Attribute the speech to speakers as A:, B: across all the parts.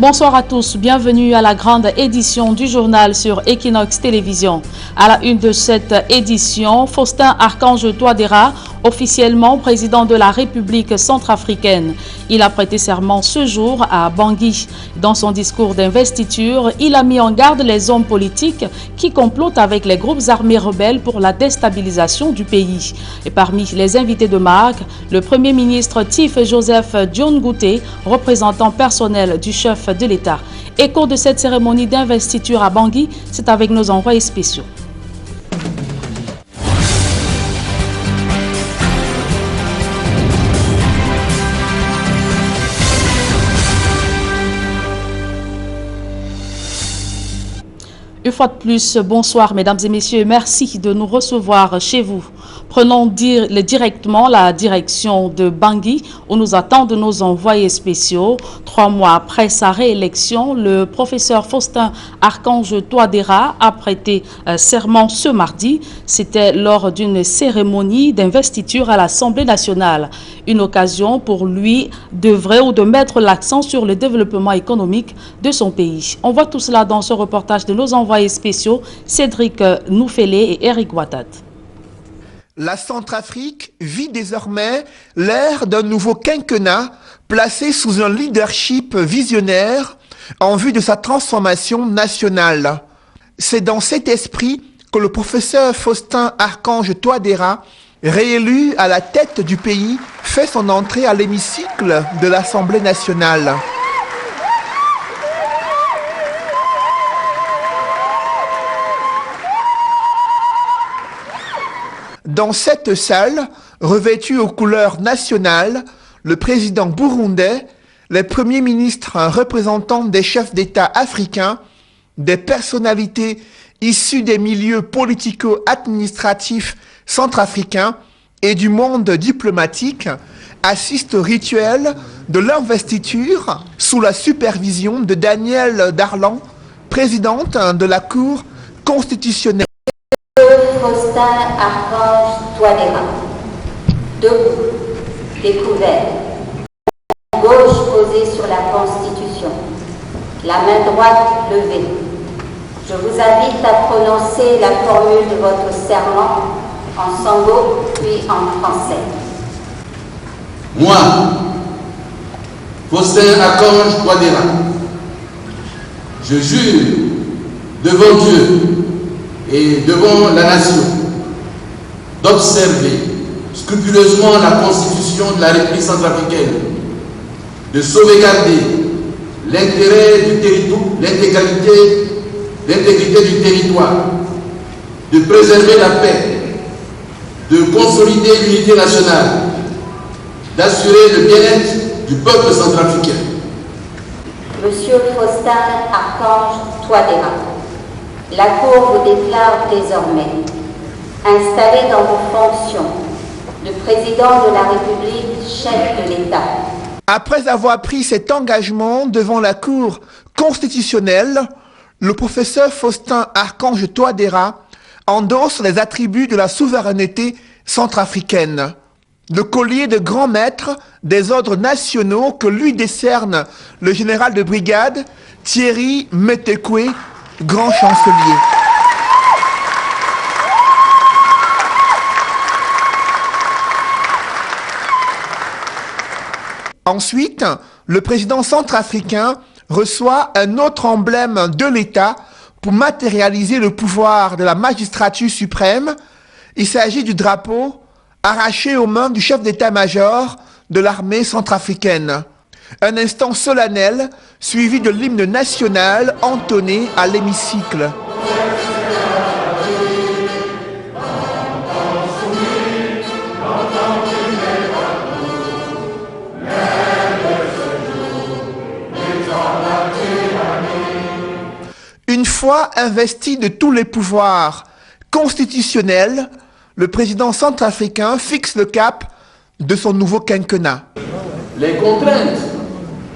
A: Bonsoir à tous, bienvenue à la grande édition du journal sur Equinox Télévision. À la une de cette édition, Faustin Archange Touadéra, officiellement président de la République centrafricaine. Il a prêté serment ce jour à Bangui. Dans son discours d'investiture, il a mis en garde les hommes politiques qui complotent avec les groupes armés rebelles pour la déstabilisation du pays. Et parmi les invités de marque, le Premier ministre Tif Joseph Dion Ngouté, représentant personnel du chef de l'État. Écho de cette cérémonie d'investiture à Bangui, c'est avec nos envoyés spéciaux. Une fois de plus, bonsoir mesdames et messieurs, merci de nous recevoir chez vous. Prenons directement la direction de Bangui où nous attendent nos envoyés spéciaux. 3 mois après sa réélection, le professeur Faustin Archange Touadéra a prêté serment ce mardi. C'était lors d'une cérémonie d'investiture à l'Assemblée nationale. Une occasion pour lui d'œuvrer ou de mettre l'accent sur le développement économique de son pays. On voit tout cela dans ce reportage de nos envoyés spéciaux, Cédric Noufélé et Eric Ouattat.
B: La Centrafrique vit désormais l'ère d'un nouveau quinquennat placé sous un leadership visionnaire en vue de sa transformation nationale. C'est dans cet esprit que le professeur Faustin Archange Touadéra, réélu à la tête du pays, fait son entrée à l'hémicycle de l'Assemblée nationale. Dans cette salle, revêtue aux couleurs nationales, le président burundais, les premiers ministres représentants des chefs d'État africains, des personnalités issues des milieux politico-administratifs centrafricains et du monde diplomatique assistent au rituel de l'investiture sous la supervision de Danielle Darlan, présidente de la Cour constitutionnelle.
C: Faustin Archange Touadéra, debout, découvert, la main gauche posée sur la Constitution, la main droite levée. Je vous invite à prononcer la formule de votre serment en sango puis en français.
D: Moi, Faustin Archange Touadéra, je jure devant Dieu et devant la nation d'observer scrupuleusement la Constitution de la République centrafricaine, de sauvegarder l'intérêt du territoire, l'intégrité du territoire, de préserver la paix, de consolider l'unité nationale, d'assurer le bien-être du peuple centrafricain. Monsieur
C: Faustin Archange Touadéra, la Cour vous déclare désormais installé dans vos fonctions de président de la République, chef de l'État.
B: Après avoir pris cet engagement devant la Cour constitutionnelle, le professeur Faustin Archange Touadéra endosse les attributs de la souveraineté centrafricaine. Le collier de grand maître des ordres nationaux que lui décerne le général de brigade Thierry Metekwe, grand chancelier. Ensuite, le président centrafricain reçoit un autre emblème de l'État pour matérialiser le pouvoir de la magistrature suprême. Il s'agit du drapeau arraché aux mains du chef d'état-major de l'armée centrafricaine. Un instant solennel suivi de l'hymne national entonné à l'hémicycle. Une fois investi de tous les pouvoirs constitutionnels, le président centrafricain fixe le cap de son nouveau quinquennat.
D: Les contraintes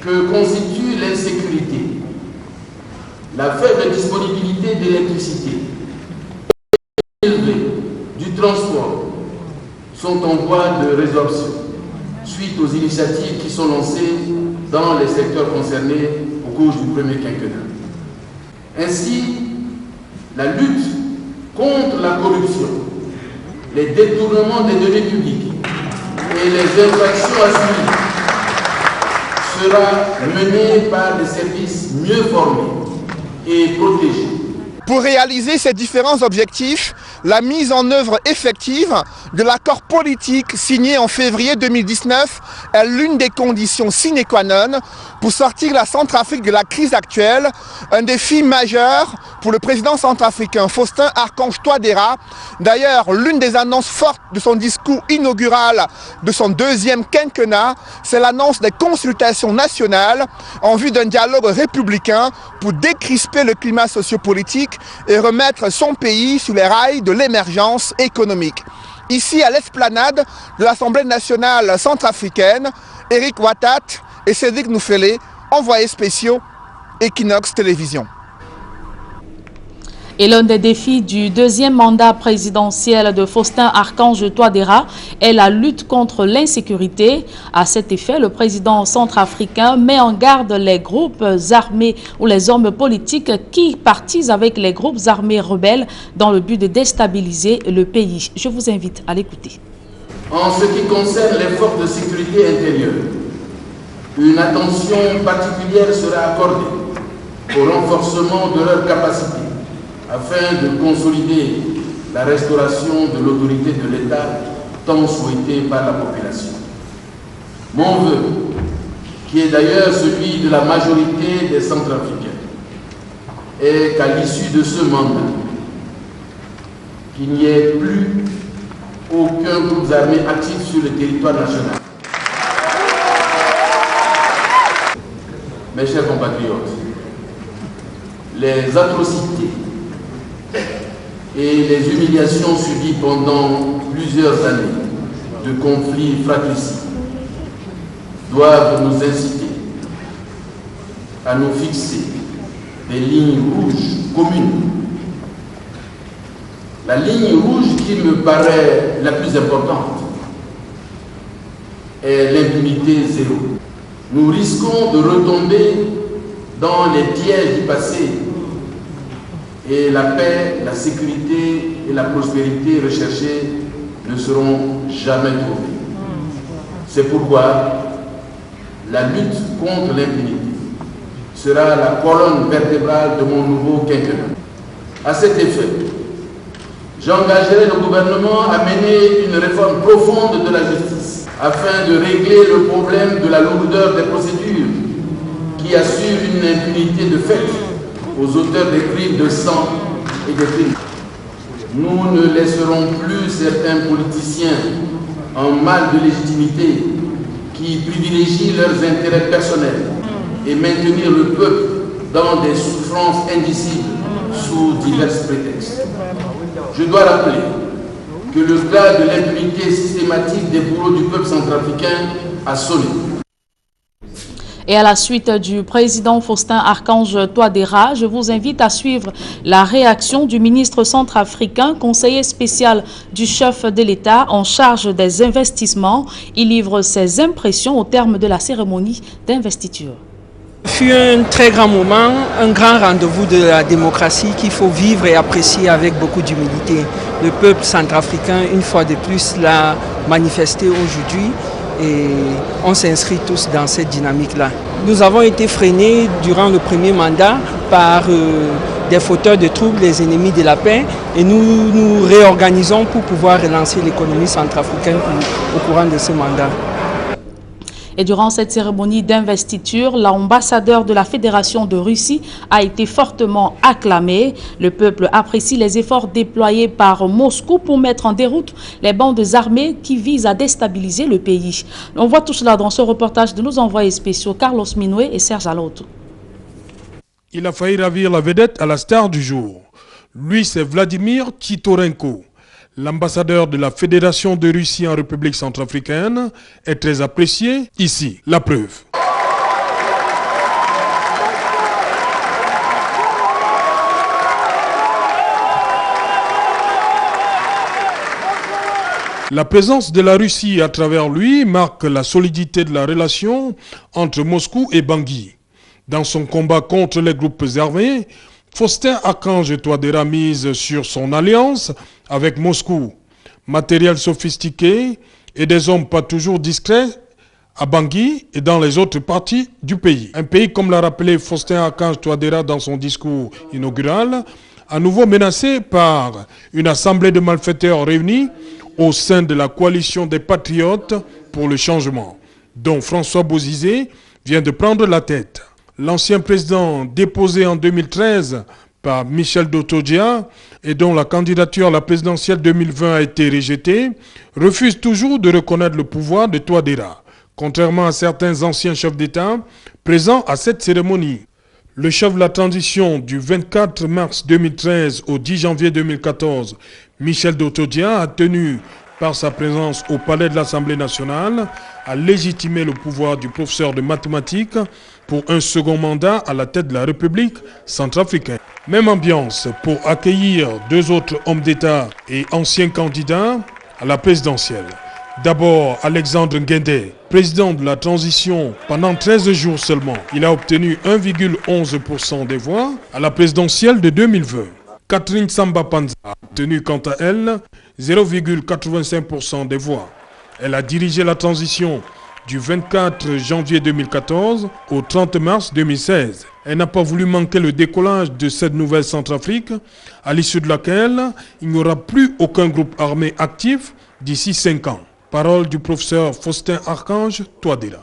D: que constitue l'insécurité, la faible disponibilité d'électricité, du transport sont en voie de résorption suite aux initiatives qui sont lancées dans les secteurs concernés au cours du premier quinquennat. Ainsi, la lutte contre la corruption, les détournements des deniers publics et les infractions assumies sera menée par des services mieux formés et protégés.
B: Pour réaliser ces différents objectifs, la mise en œuvre effective de l'accord politique signé en février 2019 est l'une des conditions sine qua non pour sortir la Centrafrique de la crise actuelle, un défi majeur pour le président centrafricain Faustin Archange Touadéra. D'ailleurs, l'une des annonces fortes de son discours inaugural de son deuxième quinquennat, c'est l'annonce des consultations nationales en vue d'un dialogue républicain pour décrisper le climat sociopolitique et remettre son pays sur les rails de l'émergence économique. Ici, à l'esplanade de l'Assemblée nationale centrafricaine, Eric Watat et Cédric Noufélé, envoyés spéciaux Equinox Télévision.
A: Et l'un des défis du deuxième mandat présidentiel de Faustin Archange Touadéra est la lutte contre l'insécurité. À cet effet, le président centrafricain met en garde les groupes armés ou les hommes politiques qui partisent avec les groupes armés rebelles dans le but de déstabiliser le pays. Je vous invite à l'écouter.
D: En ce qui concerne les forces de sécurité intérieure, une attention particulière sera accordée au renforcement de leurs capacités afin de consolider la restauration de l'autorité de l'État tant souhaitée par la population. Mon vœu, qui est d'ailleurs celui de la majorité des Centrafricains, est qu'à l'issue de ce mandat, qu'il n'y ait plus aucun groupe armé actif sur le territoire national. Mes chers compatriotes, les atrocités et les humiliations subies pendant plusieurs années de conflits fratricides doivent nous inciter à nous fixer des lignes rouges communes. La ligne rouge qui me paraît la plus importante est l'impunité zéro. Nous risquons de retomber dans les pièges du passé et la paix, la sécurité et la prospérité recherchées ne seront jamais trouvées. C'est pourquoi la lutte contre l'impunité sera la colonne vertébrale de mon nouveau quinquennat. À cet effet, j'engagerai le gouvernement à mener une réforme profonde de la justice afin de régler le problème de la lourdeur des procédures qui assure une impunité de fait aux auteurs des crimes de sang et de crimes. Nous ne laisserons plus certains politiciens en mal de légitimité qui privilégient leurs intérêts personnels et maintenir le peuple dans des souffrances indicibles sous divers prétextes. Je dois rappeler que le cas de l'impunité systématique des bourreaux du peuple centrafricain a sonné.
A: Et à la suite du président Faustin Archange Touadéra, je vous invite à suivre la réaction du ministre centrafricain, conseiller spécial du chef de l'État en charge des investissements. Il livre ses impressions au terme de la cérémonie d'investiture.
E: Ce fut un très grand moment, un grand rendez-vous de la démocratie qu'il faut vivre et apprécier avec beaucoup d'humilité. Le peuple centrafricain, une fois de plus, l'a manifesté aujourd'hui et on s'inscrit tous dans cette dynamique-là. Nous avons été freinés durant le premier mandat par des fauteurs de troubles, les ennemis de la paix, et nous nous réorganisons pour pouvoir relancer l'économie centrafricaine au courant de ce mandat.
A: Et durant cette cérémonie d'investiture, l'ambassadeur de la Fédération de Russie a été fortement acclamé. Le peuple apprécie les efforts déployés par Moscou pour mettre en déroute les bandes armées qui visent à déstabiliser le pays. On voit tout cela dans ce reportage de nos envoyés spéciaux Carlos Minoué et Serge Aloto.
F: Il a failli ravir la vedette à la star du jour. Lui, c'est Vladimir Titorenko. L'ambassadeur de la Fédération de Russie en République centrafricaine est très apprécié. Ici, la preuve. La présence de la Russie à travers lui marque la solidité de la relation entre Moscou et Bangui. Dans son combat contre les groupes armés, Faustin Archange Touadéra mise sur son alliance avec Moscou. Matériel sophistiqué et des hommes pas toujours discrets à Bangui et dans les autres parties du pays. Un pays, comme l'a rappelé Faustin Archange Touadéra dans son discours inaugural, à nouveau menacé par une assemblée de malfaiteurs réunis au sein de la coalition des patriotes pour le changement, dont François Bozizé vient de prendre la tête. L'ancien président déposé en 2013 par Michel Dotodja et dont la candidature à la présidentielle 2020 a été rejetée, refuse toujours de reconnaître le pouvoir de Touadéra, contrairement à certains anciens chefs d'État présents à cette cérémonie. Le chef de la transition du 24 mars 2013 au 10 janvier 2014, Michel Dotodja, a tenu par sa présence au palais de l'Assemblée nationale à légitimer le pouvoir du professeur de mathématiques pour un second mandat à la tête de la République centrafricaine. Même ambiance pour accueillir deux autres hommes d'État et anciens candidats à la présidentielle. D'abord, Alexandre Nguendé, président de la transition pendant 13 jours seulement. Il a obtenu 1,11% des voix à la présidentielle de 2020. Catherine Samba Panza a obtenu quant à elle 0,85% des voix. Elle a dirigé la transition du 24 janvier 2014 au 30 mars 2016. Elle n'a pas voulu manquer le décollage de cette nouvelle Centrafrique, à l'issue de laquelle il n'y aura plus aucun groupe armé actif d'ici 5 ans. Parole du professeur Faustin Archange Touadéra.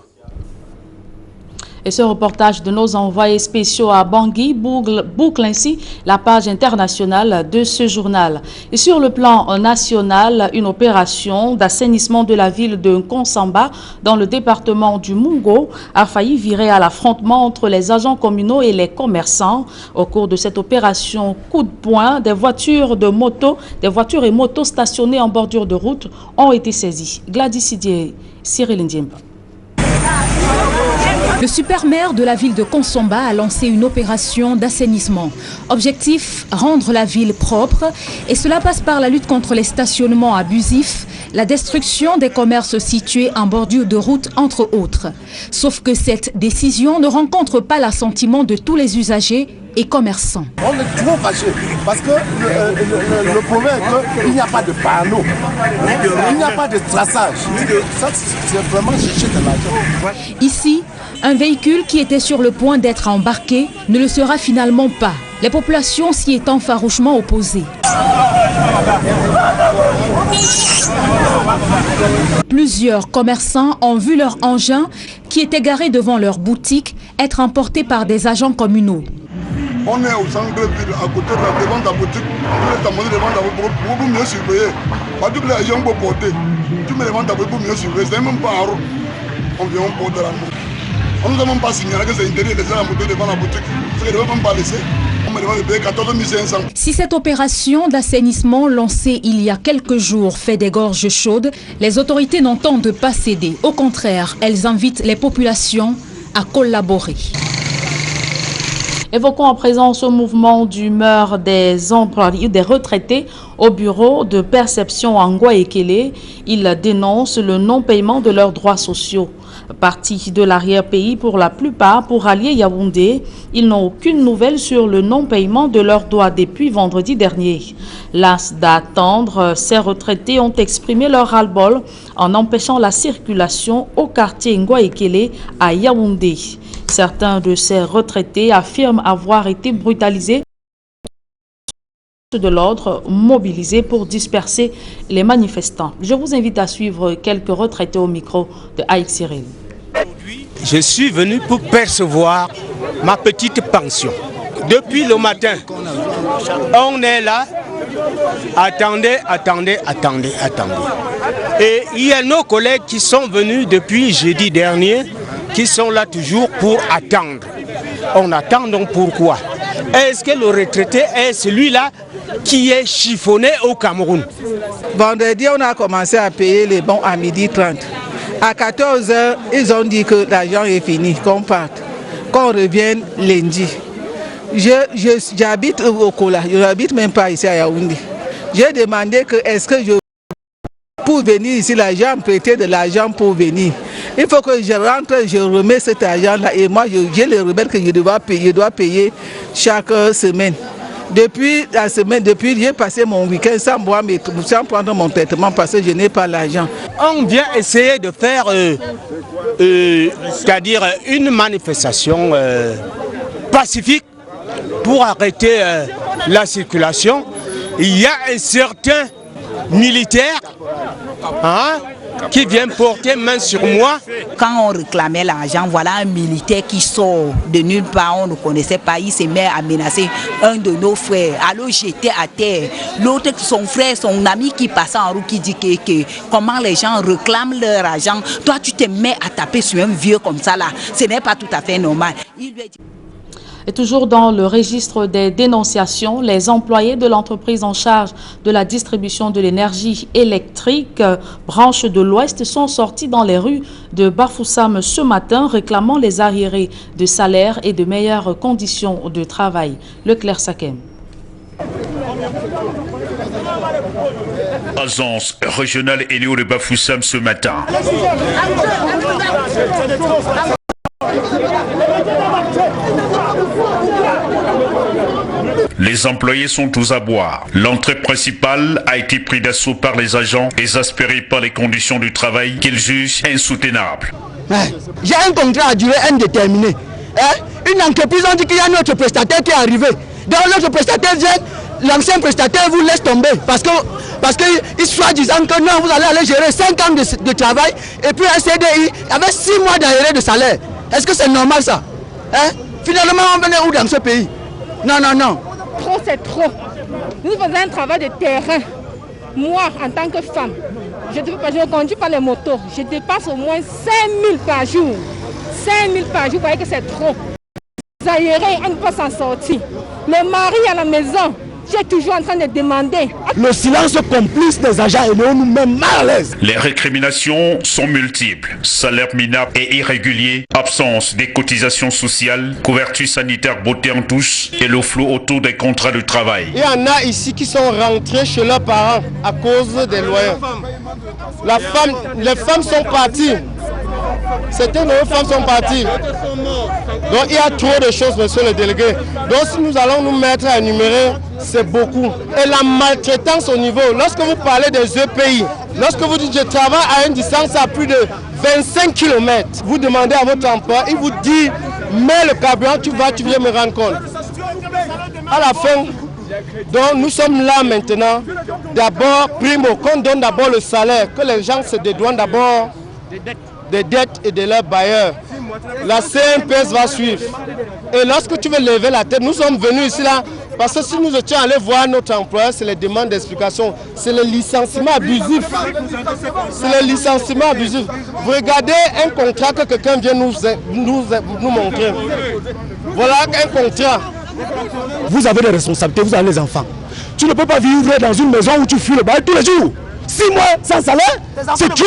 A: Et ce reportage de nos envoyés spéciaux à Bangui boucle ainsi la page internationale de ce journal. Et sur le plan national, une opération d'assainissement de la ville de Nkonsamba dans le département du Mungo a failli virer à l'affrontement entre les agents communaux et les commerçants. Au cours de cette opération coup de poing, des voitures et motos stationnées en bordure de route ont été saisies. Gladys Sidier, Cyril Ndiemba.
G: Le super-maire de la ville de Nkonsamba a lancé une opération d'assainissement. Objectif, rendre la ville propre, et cela passe par la lutte contre les stationnements abusifs, la destruction des commerces situés en bordure de route, entre autres. Sauf que cette décision ne rencontre pas l'assentiment de tous les usagers et commerçants.
H: On est trop fâchés parce que le problème est qu'il n'y a pas de panneau, il n'y a pas de traçage. Ça, c'est vraiment chercher de l'argent.
G: Ici, un véhicule qui était sur le point d'être embarqué ne le sera finalement pas. Les populations s'y étant farouchement opposées. Plusieurs commerçants ont vu leur engin, qui était garé devant leur boutique, être emporté par des agents communaux.
I: On est au centre de ville, à côté devant ta boutique. Tu mets ta monnaie devant ta boutique pour mieux surveiller. Pas tous les gens pour porter. Tu mets devant ta boutique pour mieux surveiller. C'est même pas en route. On vient porter la moto. On ne nous a même pas signalé que c'est interdit de laisser la moto devant la boutique. C'est qu'ils ne doivent même pas laisser. On me demande de payer 14 500. Si
G: cette opération d'assainissement lancée il y a quelques jours fait des gorges chaudes, les autorités n'entendent pas céder. Au contraire, elles invitent les populations à collaborer.
A: Évoquons à présent ce mouvement d'humeur des employés, des retraités au bureau de perception en Ngouaekele. Ils dénoncent le non-paiement de leurs droits sociaux. Partis de l'arrière-pays pour la plupart pour allier Yaoundé, ils n'ont aucune nouvelle sur le non-paiement de leurs droits depuis vendredi dernier. Las d'attendre, ces retraités ont exprimé leur ras-le-bol en empêchant la circulation au quartier Ngouaekele à Yaoundé. Certains de ces retraités affirment avoir été brutalisés de l'ordre mobilisés pour disperser les manifestants. Je vous invite à suivre quelques retraités au micro de Aïk Cyril.
J: Je suis venu pour percevoir ma petite pension. Depuis le matin, on est là. Attendez. Et il y a nos collègues qui sont venus depuis jeudi dernier, qui sont là toujours pour attendre. On attend donc pourquoi? Est-ce que le retraité est celui-là qui est chiffonné au Cameroun?
K: Vendredi, on a commencé à payer les bons à 12h30. À 14h, ils ont dit que l'argent est fini, qu'on parte, qu'on revienne lundi. J'habite au Kola, je n'habite même pas ici à Yaoundé. J'ai demandé que est-ce que je pour venir ici, l'argent, prêter de l'argent pour venir. Il faut que je rentre, je remets cet argent-là et moi j'ai les rebelles que je dois payer chaque semaine. Depuis la semaine, j'ai passé mon week-end sans prendre mon traitement parce que je n'ai pas l'argent.
J: On vient essayer de faire, c'est-à-dire une manifestation pacifique pour arrêter la circulation. Il y a un certain militaire qui vient porter main sur moi.
L: Quand on réclamait l'argent, voilà un militaire qui sort de nulle part, on ne connaissait pas, il se met à menacer un de nos frères, à le jeter à terre. L'autre, son frère, son ami qui passait en route, qui dit que comment les gens réclament leur argent. Toi, tu te mets à taper sur un vieux comme ça là, ce n'est pas tout à fait normal. Il lui a dit...
A: Et toujours dans le registre des dénonciations, les employés de l'entreprise en charge de la distribution de l'énergie électrique, branche de l'Ouest, sont sortis dans les rues de Bafoussam ce matin, réclamant les arriérés de salaire et de meilleures conditions de travail. Leclerc Sakem.
M: Agence régionale Enéo de Bafoussam ce matin. Les employés sont tous à boire. L'entrée principale a été prise d'assaut par les agents, exaspérés par les conditions du travail qu'ils jugent insoutenables.
N: J'ai un contrat à durée indéterminée. Une entreprise, on dit qu'il y a notre prestataire qui est arrivé. Donc notre prestataire vient, l'ancien prestataire vous laisse tomber. Parce qu'il soit disant que non, vous allez aller gérer 5 ans de travail et puis un CDI avec 6 mois d'arrêt de salaire. Est-ce que c'est normal ça? Finalement, on venait où dans ce pays? Non, non, non.
O: Trop, c'est trop. Nous faisons un travail de terrain. Moi, en tant que femme, je ne conduis pas les motos. Je dépasse au moins 5 000 par jour. 5 000 par jour, vous voyez que c'est trop. Les aérés, on ne peut pas s'en sortir. Le mari à la maison, j'ai toujours en train de demander.
N: Le silence complice des agents et nous met mal à l'aise.
M: Les récriminations sont multiples. Salaire minable et irrégulier, absence des cotisations sociales, couverture sanitaire bottée en touche et le flou autour des contrats de travail.
P: Il y en a ici qui sont rentrés chez leurs parents à cause des loyers. Les femmes sont parties. Certaines de nos femmes sont parties. Donc il y a trop de choses, monsieur le délégué. Donc si nous allons nous mettre à énumérer, c'est beaucoup. Et la maltraitance au niveau, lorsque vous parlez des EPI, lorsque vous dites je travaille à une distance à plus de 25 km, vous demandez à votre emploi, il vous dit mets le carburant, tu viens me rendre compte. À la fin, donc nous sommes là maintenant, d'abord, primo, qu'on donne d'abord le salaire, que les gens se dédouanent d'abord des dettes et de leurs bailleurs. La CNPS va suivre. Et lorsque tu veux lever la tête, nous sommes venus ici là, parce que si nous étions allés voir notre employeur, c'est les demandes d'explication, c'est le licenciement abusif. C'est le licenciement abusif. Vous regardez un contrat que quelqu'un vient nous montrer. Voilà un contrat.
N: Vous avez des responsabilités, vous avez les enfants. Tu ne peux pas vivre dans une maison où tu fuis le bail tous les jours. 6 mois sans salaire, c'est trop.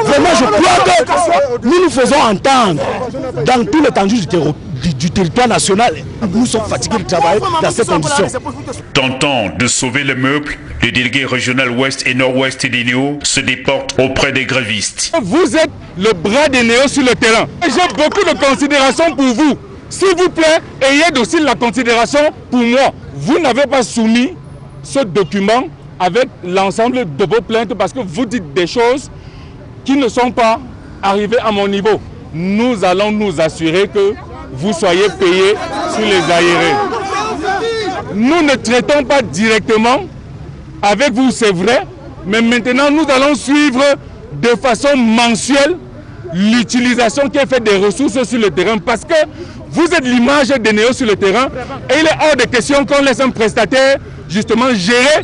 N: Vraiment, je crois que nous nous faisons entendre dans tout l'étendue du territoire national. Nous sommes fatigués de travailler dans ces conditions.
M: Tentant de sauver les meubles, le délégué régional ouest et nord-ouest d'Enéo se déporte auprès des grévistes.
Q: Vous êtes le bras d'Enéo sur le terrain. J'ai beaucoup de considération pour vous. S'il vous plaît, ayez aussi la considération pour moi. Vous n'avez pas soumis ce document avec l'ensemble de vos plaintes parce que vous dites des choses qui ne sont pas arrivées à mon niveau. Nous allons nous assurer que vous soyez payés sur les aérés. Nous ne traitons pas directement avec vous, c'est vrai, mais maintenant nous allons suivre de façon mensuelle l'utilisation qui est faite des ressources sur le terrain parce que vous êtes l'image d'Enéo sur le terrain et il est hors de question qu'on laisse un prestataire justement gérer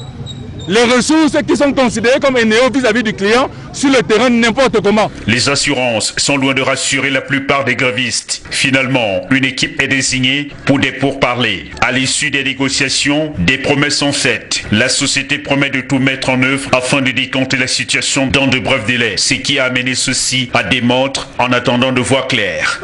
Q: les ressources qui sont considérées comme Enéo vis-à-vis du client sur le terrain n'importe comment.
M: Les assurances sont loin de rassurer la plupart des grévistes. Finalement, une équipe est désignée pour des pourparlers. À l'issue des négociations, des promesses sont faites. La société promet de tout mettre en œuvre afin de décompter la situation dans de brefs délais. Ce qui a amené ceci à des montres en attendant de voir clair.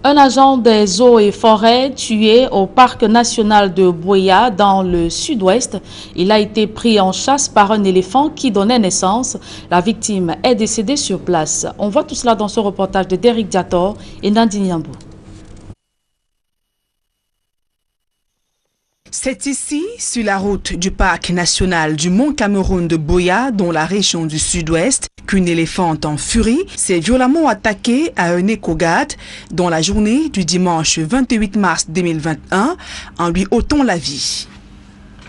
A: Un agent des eaux et forêts tué au parc national de Buea dans le sud-ouest. Il a été pris en chasse par un éléphant qui donnait naissance. La victime est décédée sur place. On voit tout cela dans ce reportage de Derek Diator et Nandine Yambou.
R: C'est ici, sur la route du parc national du Mont Cameroun de Buea, dans la région du sud-ouest, qu'une éléphante en furie s'est violemment attaquée à un éco-garde dans la journée du dimanche 28 mars 2021 en lui ôtant la vie.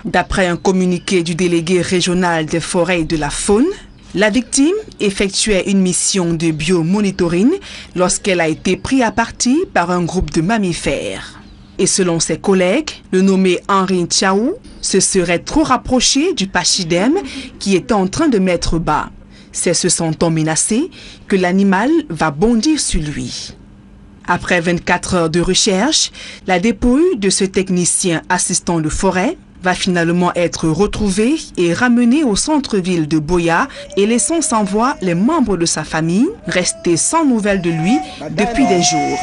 R: D'après un communiqué du délégué régional des forêts et de la faune, la victime effectuait une mission de biomonitoring lorsqu'elle a été prise à partie par un groupe de mammifères. Et selon ses collègues, le nommé Henri Tchaou se serait trop rapproché du pachyderme qui est en train de mettre bas. C'est se sentant menacé que l'animal va bondir sur lui. Après 24 heures de recherche, la dépouille de ce technicien assistant de forêt va finalement être retrouvée et ramenée au centre-ville de Buea et laissant sans voix les membres de sa famille, restés sans nouvelles de lui depuis des jours.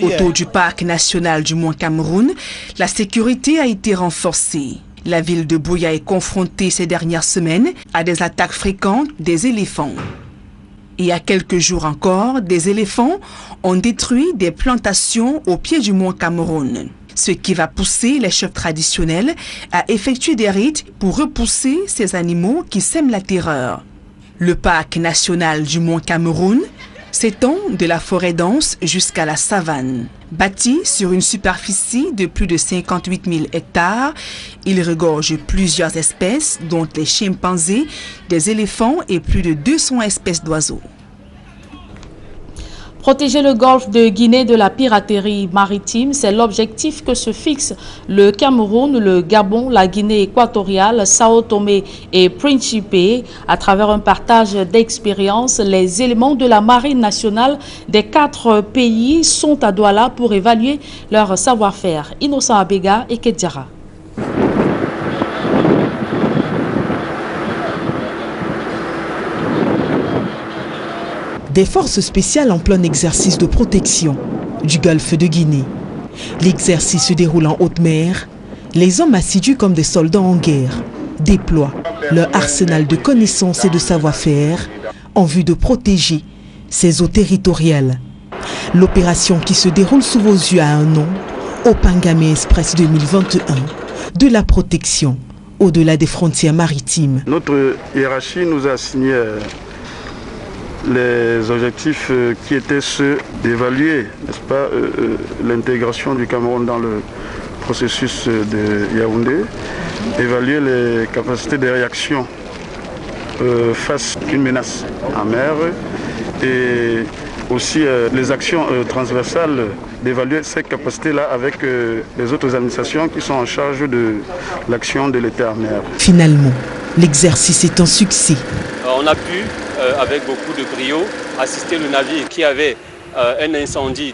R: Autour du parc national du Mont Cameroun, la sécurité a été renforcée. La ville de Buea est confrontée ces dernières semaines à des attaques fréquentes des éléphants. Et il y a quelques jours encore, des éléphants ont détruit des plantations au pied du Mont Cameroun, ce qui va pousser les chefs traditionnels à effectuer des rites pour repousser ces animaux qui sèment la terreur. Le parc national du Mont Cameroun s'étend de la forêt dense jusqu'à la savane. Bâti sur une superficie de plus de 58 000 hectares, il regorge plusieurs espèces, dont les chimpanzés, des éléphants et plus de 200 espèces d'oiseaux.
A: Protéger le golfe de Guinée de la piraterie maritime, c'est l'objectif que se fixe le Cameroun, le Gabon, la Guinée équatoriale, Sao Tomé et Principe. À travers un partage d'expériences, les éléments de la marine nationale des 4 pays sont à Douala pour évaluer leur savoir-faire. Innocent Abega et Kedjara.
S: Des forces spéciales en plein exercice de protection du golfe de Guinée. L'exercice se déroule en haute mer. Les hommes assidus comme des soldats en guerre déploient leur arsenal de connaissances et de savoir-faire en vue de protéger ces eaux territoriales. L'opération qui se déroule sous vos yeux a un nom, Opangame Express 2021, de la protection au-delà des frontières maritimes.
T: Notre hiérarchie nous a assigné les objectifs qui étaient ceux d'évaluer, n'est-ce pas, l'intégration du Cameroun dans le processus de Yaoundé, évaluer les capacités de réaction face à une menace en mer et aussi les actions transversales, d'évaluer ces capacités-là avec les autres administrations qui sont en charge de l'action de l'État en mer.
S: Finalement, l'exercice est un succès.
U: On a pu, avec beaucoup de brio, assister le navire qui avait un incendie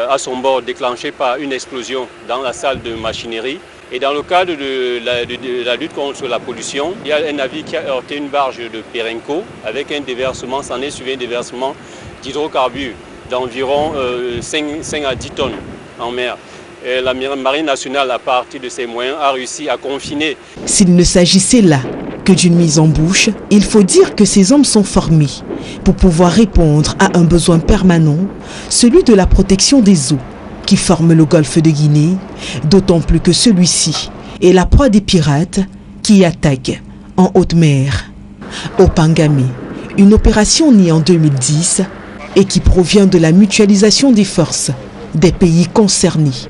U: à son bord déclenché par une explosion dans la salle de machinerie. Et dans le cadre de la lutte contre la pollution, il y a un navire qui a heurté une barge de Perenco avec un déversement, s'en est suivi un déversement d'hydrocarbures d'environ 5 à 10 tonnes en mer. Et la Marine nationale, à partir de ses moyens, a réussi à confiner.
S: S'il ne s'agissait là que d'une mise en bouche, il faut dire que ces hommes sont formés pour pouvoir répondre à un besoin permanent, celui de la protection des eaux qui forment le golfe de Guinée, d'autant plus que celui-ci est la proie des pirates qui attaquent en haute mer. Opangame, une opération née en 2010 et qui provient de la mutualisation des forces des pays concernés,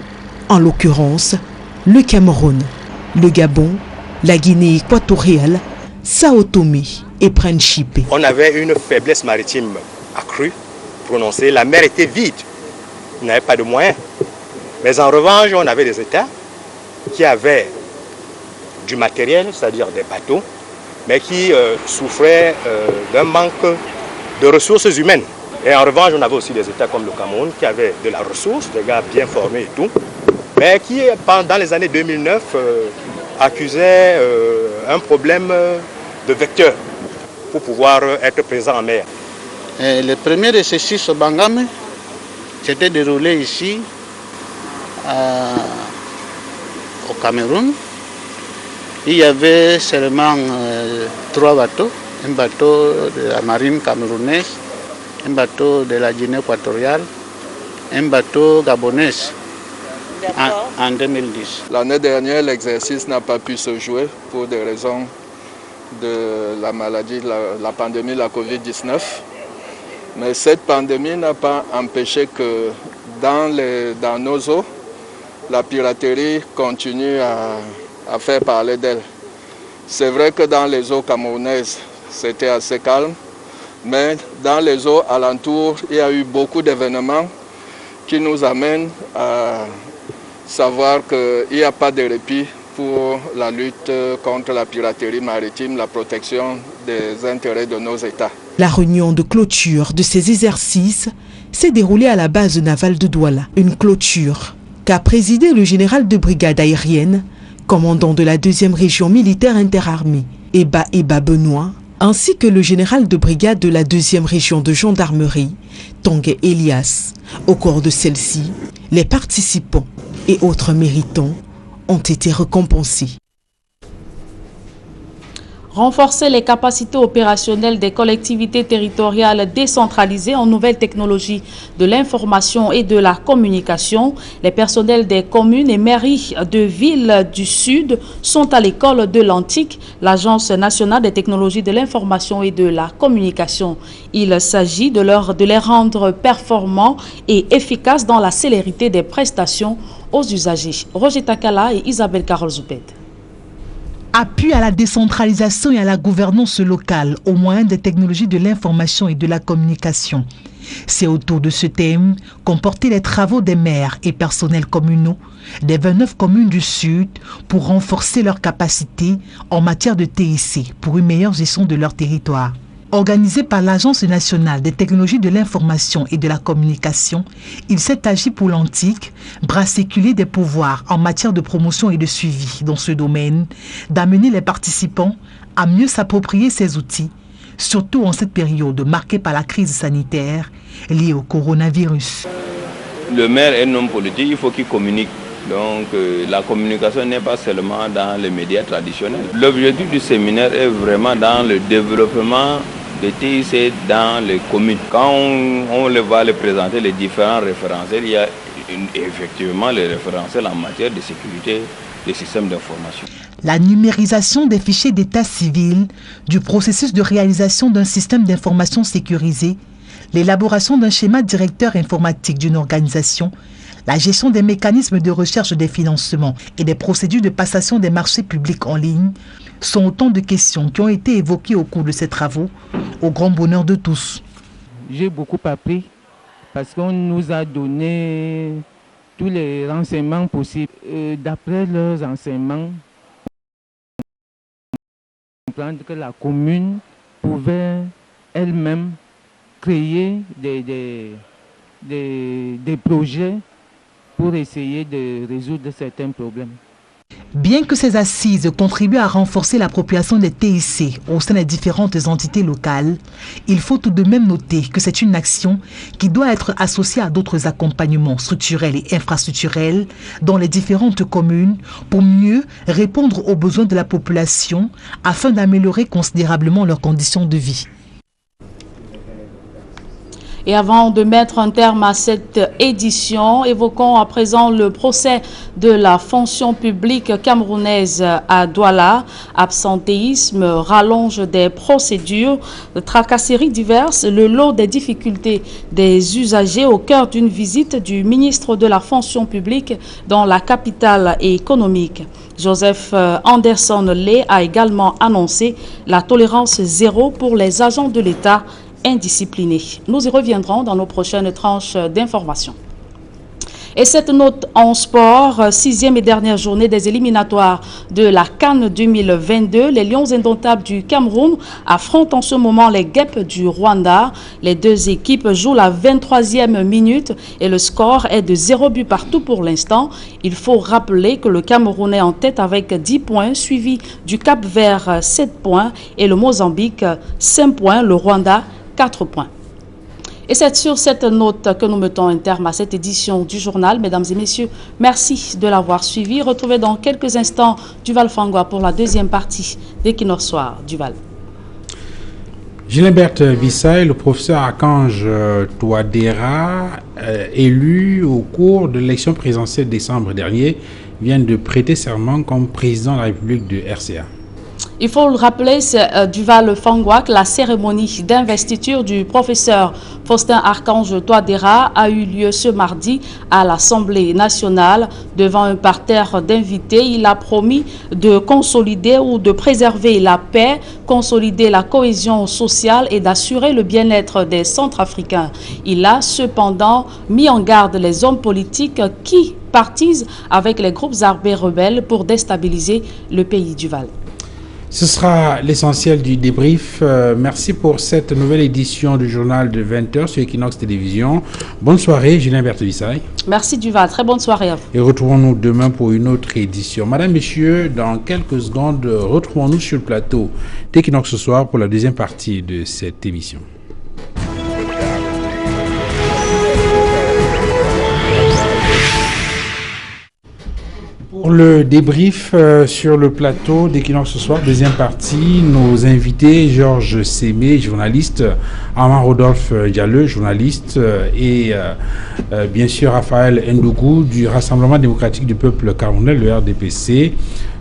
S: en l'occurrence le Cameroun, le Gabon, la Guinée équatoriale, Sao Tomé et Principe.
V: On avait une faiblesse maritime accrue, prononcée. La mer était vide, on n'avait pas de moyens. Mais en revanche, on avait des États qui avaient du matériel, c'est-à-dire des bateaux, mais qui souffraient d'un manque de ressources humaines. Et en revanche, on avait aussi des États comme le Cameroun qui avaient de la ressource, des gars bien formés et tout, mais qui, pendant les années 2009, accusaient un problème de vecteurs pour pouvoir être présents en mer.
B: Le premier de ces 6 au Bangame s'était déroulé ici, au Cameroun. Il y avait seulement 3 bateaux, un bateau de la marine camerounaise, un bateau de la Guinée équatoriale, un bateau gabonais en 2010.
C: L'année dernière, l'exercice n'a pas pu se jouer pour des raisons de la maladie, la pandémie de la Covid-19. Mais cette pandémie n'a pas empêché que dans nos eaux, la piraterie continue à faire parler d'elle. C'est vrai que dans les eaux camerounaises, c'était assez calme, mais dans les eaux alentours, il y a eu beaucoup d'événements qui nous amènent à savoir qu'il n'y a pas de répit pour la lutte contre la piraterie maritime, la protection des intérêts de nos États.
S: La réunion de clôture de ces exercices s'est déroulée à la base navale de Douala. Une clôture qu'a présidé le général de brigade aérienne, commandant de la 2e région militaire interarmée, Eba Benoît, ainsi que le général de brigade de la 2e région de gendarmerie, Tongue Elias. Au cours de celle-ci, les participants et autres méritants ont été récompensés.
A: Renforcer les capacités opérationnelles des collectivités territoriales décentralisées en nouvelles technologies de l'information et de la communication. Les personnels des communes et mairies de villes du Sud sont à l'école de l'Antique, l'Agence nationale des technologies de l'information et de la communication. Il s'agit de les rendre performants et efficaces dans la célérité des prestations aux usagers. Roger Takala et Isabelle Carole Zouped.
W: Appui à la décentralisation et à la gouvernance locale au moyen des technologies de l'information et de la communication. C'est autour de ce thème qu'ont porté les travaux des maires et personnels communaux des 29 communes du Sud pour renforcer leurs capacités en matière de TIC pour une meilleure gestion de leur territoire. Organisé par l'Agence nationale des technologies de l'information et de la communication, il s'est agi pour l'Antique, bras séculé des pouvoirs en matière de promotion et de suivi dans ce domaine, d'amener les participants à mieux s'approprier ces outils, surtout en cette période marquée par la crise sanitaire liée au coronavirus.
X: Le maire est un homme politique, il faut qu'il communique. Donc la communication n'est pas seulement dans les médias traditionnels. L'objectif du séminaire est vraiment dans le développement des TIC dans les communes. Quand on va les présenter, les différents référentiels, il y a effectivement les référentiels en matière de sécurité des systèmes d'information.
W: La numérisation des fichiers d'état civil, du processus de réalisation d'un système d'information sécurisé, l'élaboration d'un schéma directeur informatique d'une organisation, la gestion des mécanismes de recherche des financements et des procédures de passation des marchés publics en ligne sont autant de questions qui ont été évoquées au cours de ces travaux, au grand bonheur de tous.
Y: J'ai beaucoup appris parce qu'on nous a donné tous les renseignements possibles. D'après leurs enseignements, comprendre que la commune pouvait elle-même créer des projets pour essayer de résoudre certains problèmes.
W: Bien que ces assises contribuent à renforcer l'appropriation des TIC au sein des différentes entités locales, il faut tout de même noter que c'est une action qui doit être associée à d'autres accompagnements structurels et infrastructurels dans les différentes communes pour mieux répondre aux besoins de la population afin d'améliorer considérablement leurs conditions de vie.
A: Et avant de mettre un terme à cette édition, évoquons à présent le procès de la fonction publique camerounaise à Douala. Absentéisme, rallonge des procédures, tracasseries diverses, le lot des difficultés des usagers au cœur d'une visite du ministre de la fonction publique dans la capitale économique. Joseph Anderson Lé a également annoncé la tolérance zéro pour les agents de l'État indisciplinés. Nous y reviendrons dans nos prochaines tranches d'informations. Et cette note en sport, 6e et dernière journée des éliminatoires de la CAN 2022. Les Lions indomptables du Cameroun affrontent en ce moment les Guêpes du Rwanda. Les deux équipes jouent la 23e minute et le score est de 0 but partout pour l'instant. Il faut rappeler que le Cameroun est en tête avec 10 points, suivi du Cap-Vert 7 points et le Mozambique 5 points, le Rwanda 4 points. Et c'est sur cette note que nous mettons un terme à cette édition du journal. Mesdames et messieurs, merci de l'avoir suivi. Retrouvez dans quelques instants Duval Fangwa pour la deuxième partie d'Equinoxe Soir. Duval.
D: Gilbert Bissaï, le professeur Archange Touadéra, élu au cours de l'élection présidentielle de décembre dernier, vient de prêter serment comme président de la République de RCA.
A: Il faut le rappeler, c'est Duval Fangwa, que la cérémonie d'investiture du professeur Faustin Archange Touadéra a eu lieu ce mardi à l'Assemblée nationale. Devant un parterre d'invités, il a promis de consolider ou de préserver la paix, consolider la cohésion sociale et d'assurer le bien-être des Centrafricains. Il a cependant mis en garde les hommes politiques qui partisent avec les groupes armés rebelles pour déstabiliser le pays du Val.
D: Ce sera l'essentiel du débrief. Merci pour cette nouvelle édition du journal de 20h sur Equinoxe Télévision. Bonne soirée, Julien Berthe-Vissaï.
A: Merci Duval, très bonne soirée à vous.
D: Et retrouvons-nous demain pour une autre édition. Madame, Messieurs, dans quelques secondes, retrouvons-nous sur le plateau d'Equinoxe ce soir pour la deuxième partie de cette émission. Pour le débrief sur le plateau d'Equinoxe ce soir, deuxième partie, nos invités, Georges Sémé, journaliste, Armand Rodolphe Diallo, journaliste, et bien sûr Raphaël Ndougou du Rassemblement démocratique du peuple camerounais, le RDPC,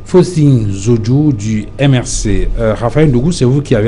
D: Faustine Zodjou du MRC. Raphaël Ndougou, c'est vous qui avez